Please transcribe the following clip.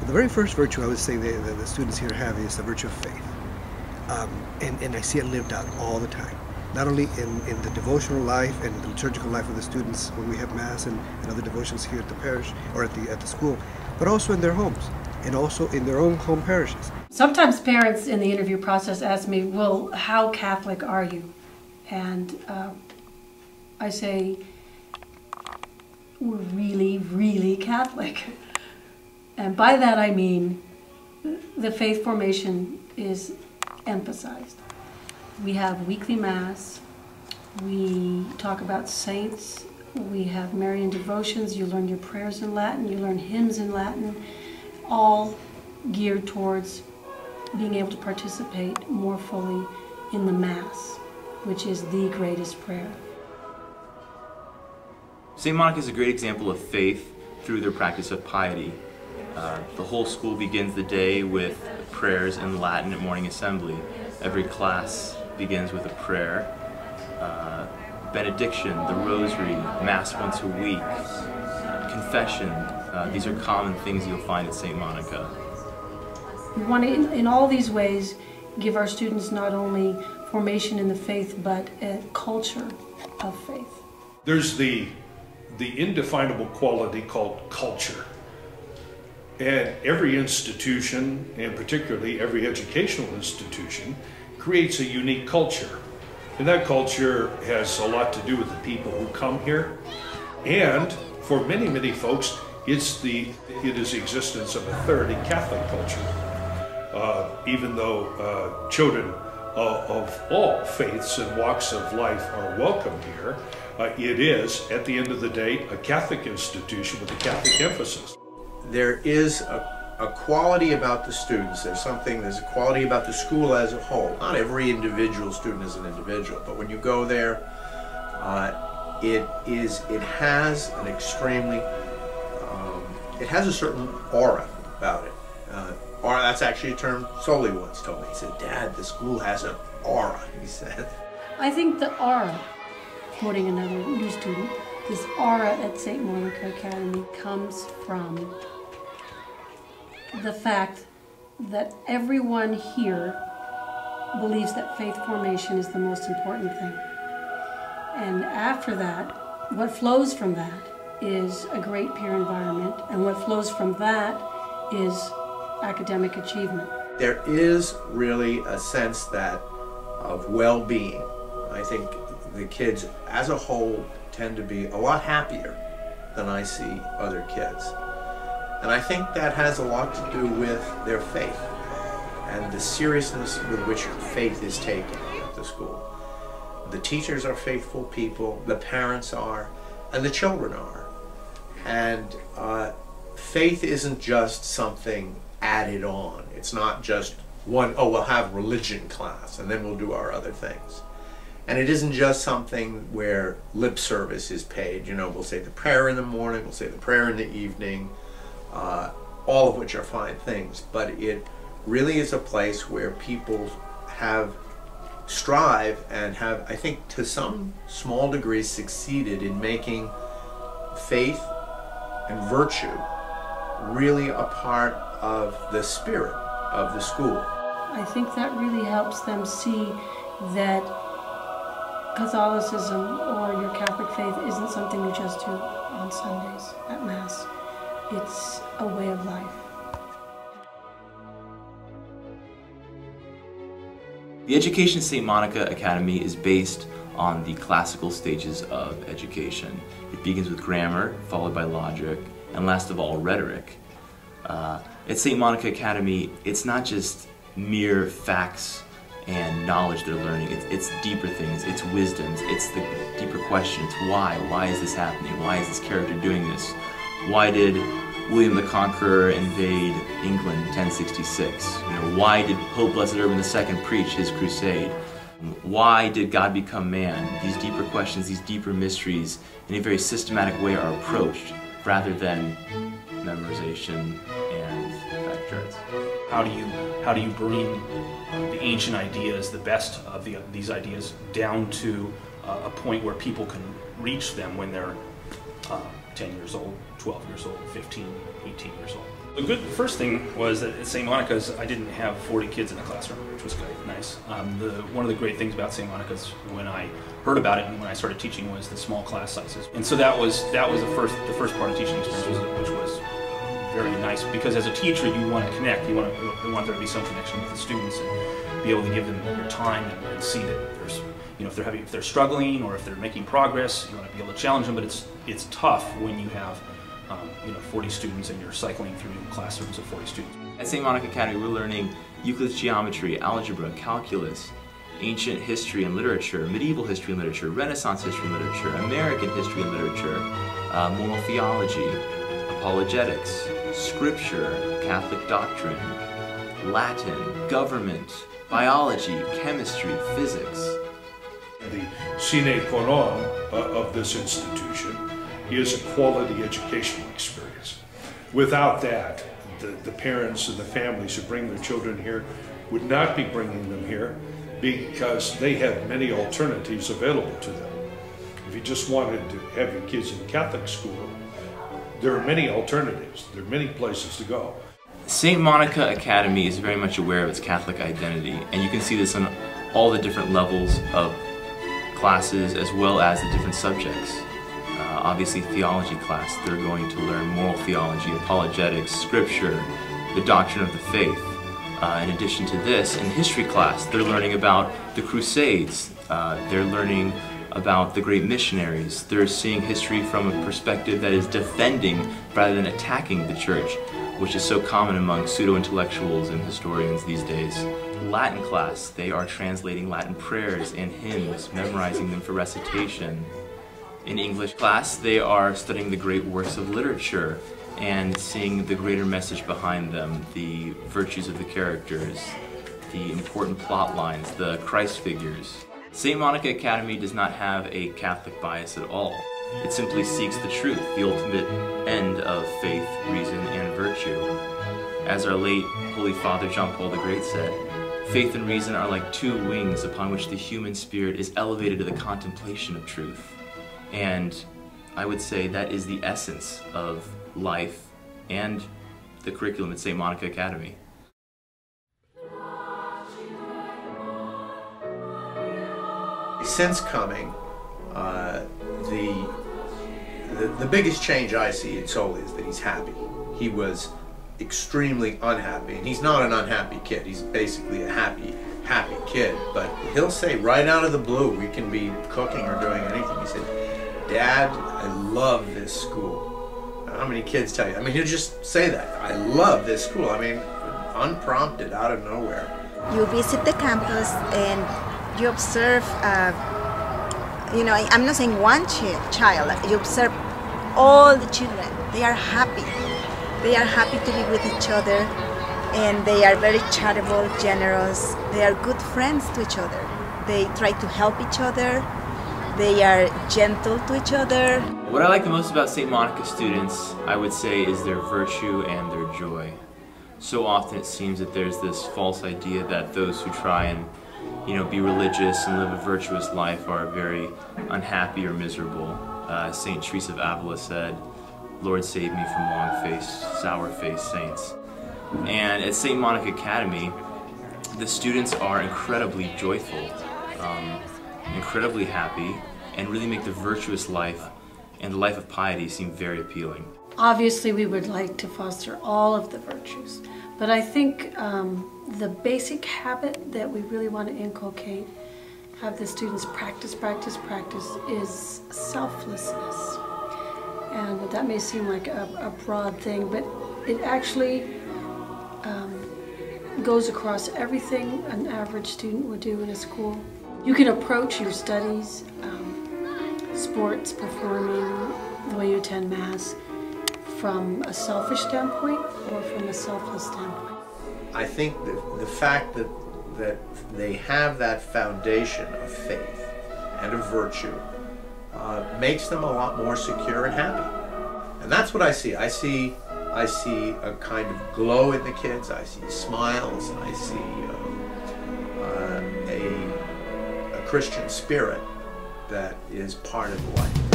The very first virtue I would say the students here have is the virtue of faith. And I see it lived out all the time. Not only in the devotional life and the liturgical life of the students when we have Mass and other devotions here at the parish or at the school, but also in their homes and also in their own home parishes. Sometimes parents in the interview process ask me, well, how Catholic are you? And I say, we're really, really Catholic. And by that I mean the faith formation is emphasized. We have weekly Mass, we talk about saints, we have Marian devotions, you learn your prayers in Latin, you learn hymns in Latin, all geared towards being able to participate more fully in the Mass, which is the greatest prayer. St. Monica is a great example of faith through their practice of piety. The whole school begins the day with prayers in Latin at morning assembly. Every class begins with a prayer. Benediction, the Rosary, Mass once a week, confession. These are common things you'll find at St. Monica. We want to, in all these ways, give our students not only formation in the faith, but a culture of faith. There's the indefinable quality called culture. And every institution, and particularly every educational institution, creates a unique culture. And that culture has a lot to do with the people who come here. And for many, many folks, it is the existence of authority Catholic culture. Even though children of all faiths and walks of life are welcome here, it is, at the end of the day, a Catholic institution with a Catholic emphasis. There is a quality about the students. There's a quality about the school as a whole. Not every individual student is an individual, but when you go there, it has an extremely, it has a certain aura about it. Aura, that's actually a term Soli once told me. He said, "Dad, the school has an aura," he said. I think the aura, quoting another new student, this aura at St. Monica Academy comes from the fact that everyone here believes that faith formation is the most important thing. And after that, what flows from that is a great peer environment, and what flows from that is academic achievement. There is really a sense that of well-being. I think the kids as a whole tend to be a lot happier than I see other kids. And I think that has a lot to do with their faith and the seriousness with which faith is taken at the school. The teachers are faithful people, the parents are, and the children are. And faith isn't just something added on. It's not just one, oh, we'll have religion class and then we'll do our other things. And it isn't just something where lip service is paid. You know, we'll say the prayer in the morning, we'll say the prayer in the evening, all of which are fine things. But it really is a place where people strive and have, I think, to some small degree succeeded in making faith and virtue really a part of the spirit of the school. I think that really helps them see that Catholicism or your Catholic faith isn't something you just do on Sundays at Mass. It's a way of life. The education at St. Monica Academy is based on the classical stages of education. It begins with grammar, followed by logic, and last of all, rhetoric. At St. Monica Academy, it's not just mere facts and knowledge they're learning. It's deeper things, it's wisdoms, it's the deeper questions. Why? Why is this happening? Why is this character doing this? Why did William the Conqueror invade England in 1066? You know, why did Pope Blessed Urban II preach his crusade? Why did God become man? These deeper questions, these deeper mysteries, in a very systematic way are approached rather than memorization and fact charts. How do you bring the ancient ideas, the best of these ideas, down to a point where people can reach them when they're 10 years old, 12 years old, 15, 18 years old. The first thing was that at St. Monica's I didn't have 40 kids in the classroom, which was great, nice. One of the great things about St. Monica's when I heard about it and when I started teaching was the small class sizes. And so that was the first part of teaching experience, which was very nice, because as a teacher you want to connect, you want there to be some connection with the students and be able to give them your time and see that there's, if they're struggling or if they're making progress, you want to be able to challenge them. But it's tough when you have 40 students and you're cycling through classrooms of 40 students. At St. Monica Academy, we're learning Euclid's geometry, algebra, calculus, ancient history and literature, medieval history and literature, Renaissance history and literature, American history and literature, moral theology, apologetics, scripture, Catholic doctrine, Latin, government, biology, chemistry, physics. The sine qua non of this institution is a quality educational experience. Without that, the parents and the families who bring their children here would not be bringing them here because they have many alternatives available to them. If you just wanted to have your kids in Catholic school, there are many alternatives. There are many places to go. St. Monica Academy is very much aware of its Catholic identity, and you can see this on all the different levels of classes as well as the different subjects. Obviously, theology class, they're going to learn moral theology, apologetics, scripture, the doctrine of the faith. In addition to this, in history class, they're learning about the Crusades. They're learning about the great missionaries. They're seeing history from a perspective that is defending rather than attacking the church, which is so common among pseudo-intellectuals and historians these days. Latin class, they are translating Latin prayers and hymns, memorizing them for recitation. In English class, they are studying the great works of literature and seeing the greater message behind them, the virtues of the characters, the important plot lines, the Christ figures. St. Monica Academy does not have a Catholic bias at all. It simply seeks the truth, the ultimate end of faith, reason, and virtue. As our late Holy Father John Paul the Great said, faith and reason are like two wings upon which the human spirit is elevated to the contemplation of truth. And I would say that is the essence of life and the curriculum at St. Monica Academy. Since coming, the biggest change I see in Soli is that he's happy. He was extremely unhappy, and he's not an unhappy kid. He's basically a happy kid. But he'll say right out of the blue, we can be cooking or doing anything. He said, "Dad, I love this school." How many kids tell you? I mean, he'll just say that. I love this school. I mean, unprompted, out of nowhere. You visit the campus and you observe, I'm not saying one child, you observe all the children. They are happy. They are happy to be with each other, and they are very charitable, generous. They are good friends to each other. They try to help each other. They are gentle to each other. What I like the most about St. Monica students, I would say, is their virtue and their joy. So often it seems that there's this false idea that those who try and be religious and live a virtuous life are very unhappy or miserable. St. Teresa of Avila said, "Lord, save me from long-faced, sour-faced saints." And at St. Monica Academy, the students are incredibly joyful, incredibly happy, and really make the virtuous life and the life of piety seem very appealing. Obviously, we would like to foster all of the virtues, but I think the basic habit that we really want to inculcate, have the students practice, is selflessness. And that may seem like a broad thing, but it actually goes across everything an average student would do in a school. You can approach your studies, sports, performing, the way you attend Mass, from a selfish standpoint or from a selfless standpoint. I think the fact that they have that foundation of faith and of virtue makes them a lot more secure and happy. And that's what I see. I see a kind of glow in the kids. I see smiles. I see a Christian spirit that is part of life.